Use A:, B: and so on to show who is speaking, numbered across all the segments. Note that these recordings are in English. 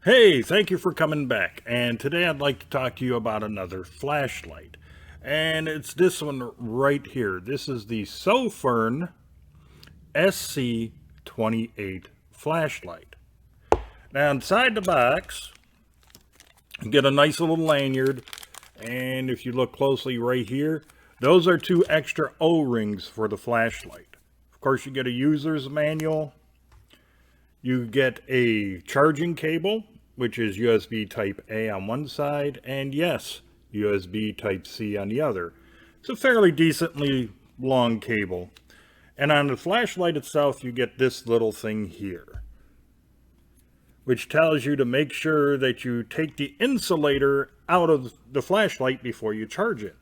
A: Hey, thank you for coming back. And today I'd like to talk to you about another flashlight. And it's this one right here. This is the Sofirn SC28 flashlight. Now inside the box, you get a nice little lanyard. And if you look closely right here, those are two extra O-rings for the flashlight. Of course, you get a user's manual. You get a charging cable, which is USB type A on one side, and yes, USB type C on the other. It's a fairly decently long cable. And on the flashlight itself, you get this little thing here, which tells you to make sure that you take the insulator out of the flashlight before you charge it.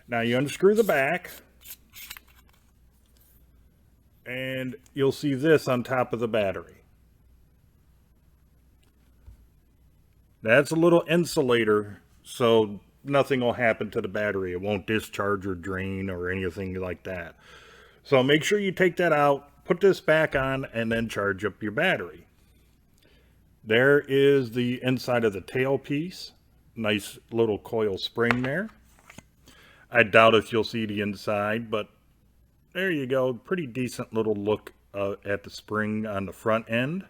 A: Now you unscrew the back, and you'll see this on top of the battery. That's a little insulator, so nothing will happen to the battery. It won't discharge or drain or anything like that. So make sure you take that out, put this back on, and then charge up your battery. There is the inside of the tailpiece. Nice little coil spring there. I doubt if you'll see the inside, but there you go. Pretty decent little look at the spring on the front end.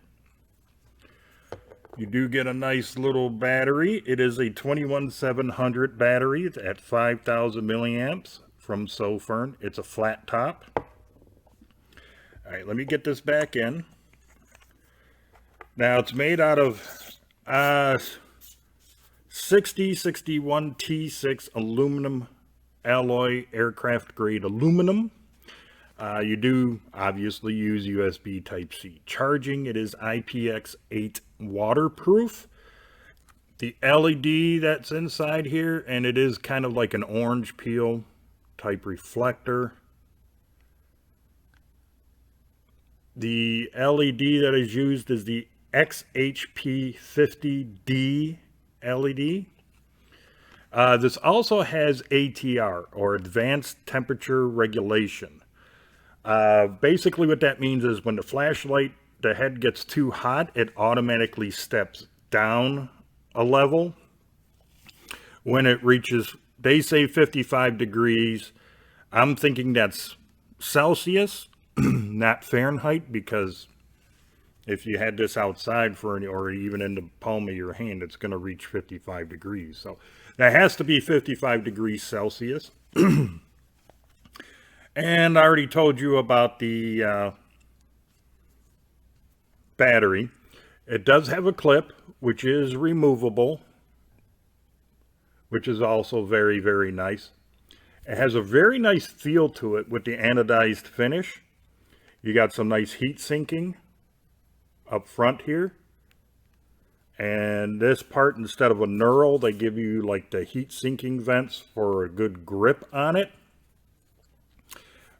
A: You do get a nice little battery. It is a 21700 battery at 5000 milliamps from Sofirn. It's a flat top. All right, let me get this back in. Now it's made out of 6061 T6 aluminum alloy, aircraft grade aluminum. You do obviously use USB Type-C charging. It is IPX8 waterproof. The LED that's inside here, and it is kind of like an orange peel type reflector. The LED that is used is the XHP50D LED. This also has ATR, or Advanced Temperature Regulation. Basically what that means is when the flashlight, the head gets too hot, it automatically steps down a level. When it reaches, they say 55 degrees. I'm thinking that's Celsius, not Fahrenheit, because if you had this outside or even in the palm of your hand, it's going to reach 55 degrees. So that has to be 55 degrees Celsius. And I already told you about the battery. It does have a clip, which is removable, which is also very, very nice. It has a very nice feel to it with the anodized finish. You got some nice heat sinking up front here. And this part, instead of a knurl, they give you like the heat sinking vents for a good grip on it.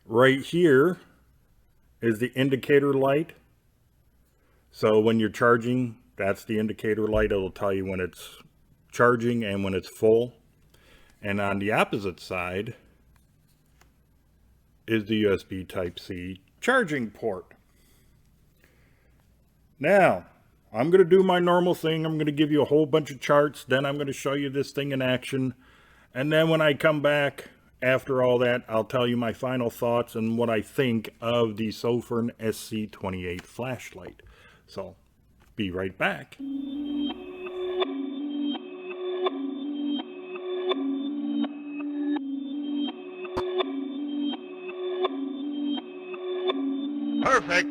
A: Right here is the indicator light. So when you're charging, that's the indicator light. It'll tell you when it's charging and when it's full. And on the opposite side is the USB Type-C charging port. Now, I'm going to do my normal thing. I'm going to give you a whole bunch of charts. Then I'm going to show you this thing in action. And then when I come back, after all that, I'll tell you my final thoughts and what I think of the Sofirn SC28 flashlight. So, be right back.
B: Perfect.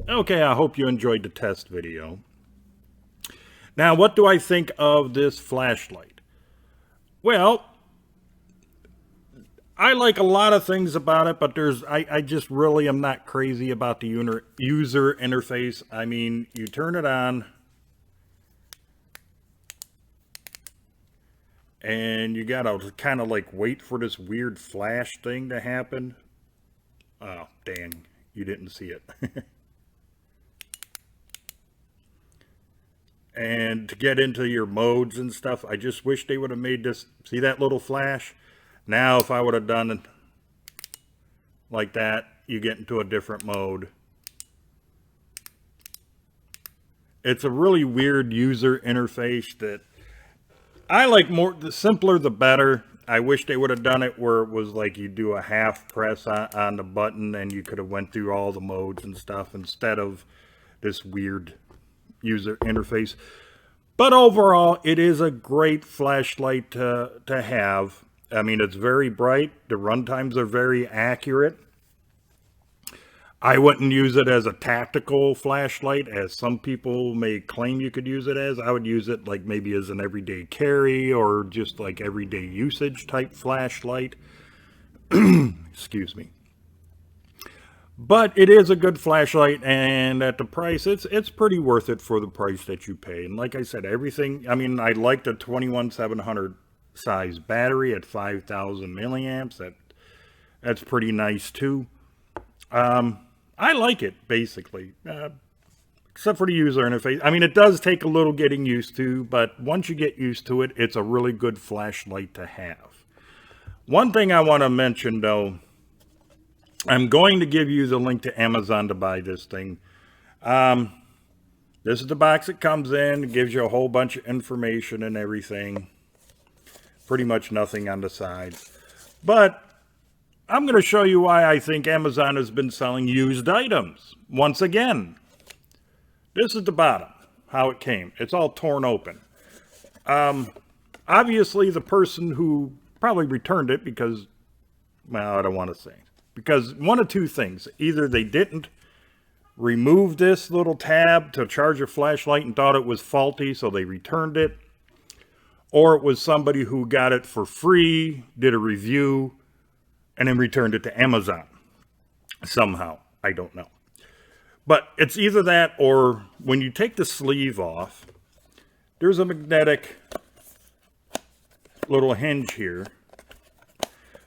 A: Okay, I hope you enjoyed the test video. Now, what do I think of this flashlight? Well, I like a lot of things about it, but I just really am not crazy about the user interface. I mean, you turn it on, and you gotta kind of like wait for this weird flash thing to happen. Oh, dang, you didn't see it. And to get into your modes and stuff, I just wish they would have made this, see that little flash? Now, if I would have done it like that, you get into a different mode. It's a really weird user interface that I like more. The simpler, the better. I wish they would have done it where it was like you do a half press on the button and you could have went through all the modes and stuff instead of this weird user interface. But overall, it is a great flashlight to have. I mean, it's very bright. The run times are very accurate. I wouldn't use it as a tactical flashlight, as some people may claim you could use it as. I would use it like maybe as an everyday carry or just like everyday usage type flashlight. Excuse me. But it is a good flashlight, and at the price, it's pretty worth it for the price that you pay. And like I said, everything, I mean, I like the 21700 size battery at 5,000 milliamps. That's pretty nice too. I like it, basically, except for the user interface. I mean, it does take a little getting used to, but once you get used to it, it's a really good flashlight to have. One thing I want to mention, though, I'm going to give you the link to Amazon to buy this thing. This is the box it comes in. It gives you a whole bunch of information and everything. Pretty much nothing on the side. But I'm going to show you why I think Amazon has been selling used items. Once again, this is the bottom, how it came. It's all torn open. Obviously, the person who probably returned it because, well, I don't want to say. Because one of two things. Either they didn't remove this little tab to charge a flashlight and thought it was faulty, so they returned it. Or it was somebody who got it for free, did a review, and then returned it to Amazon somehow. I don't know. But it's either that or when you take the sleeve off, there's a magnetic little hinge here.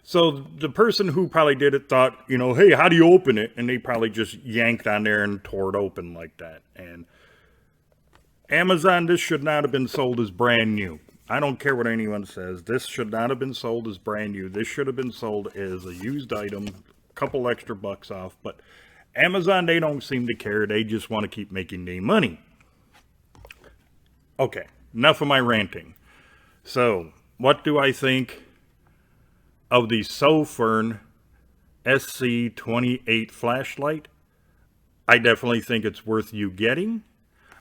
A: So the person who probably did it thought, you know, hey, how do you open it? And they probably just yanked on there and tore it open like that. And Amazon, this should not have been sold as brand new. I don't care what anyone says. This should not have been sold as brand new. This should have been sold as a used item, a couple extra bucks off. But Amazon, they don't seem to care. They just want to keep making their money. Okay, enough of my ranting. So, what do I think of the Sofirn SC28 flashlight? I definitely think it's worth you getting.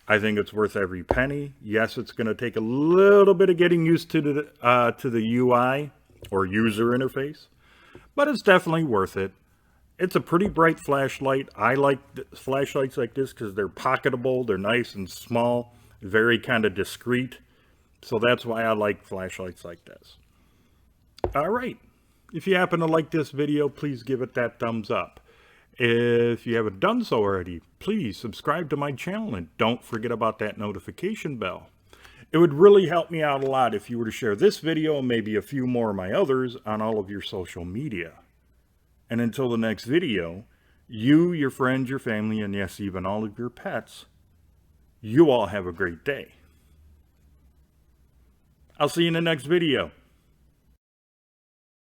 A: I think it's worth every penny. Yes, it's going to take a little bit of getting used to the UI or user interface, but it's definitely worth it. It's a pretty bright flashlight. I like flashlights like this because they're pocketable, they're nice and small, very kind of discreet. So that's why I like flashlights like this. All right. If you happen to like this video, please give it that thumbs up. If you haven't done so already, please subscribe to my channel and don't forget about that notification bell. It would really help me out a lot if you were to share this video and maybe a few more of my others on all of your social media. And until the next video, you, your friends, your family, and yes, even all of your pets, you all have a great day. I'll see you in the next video.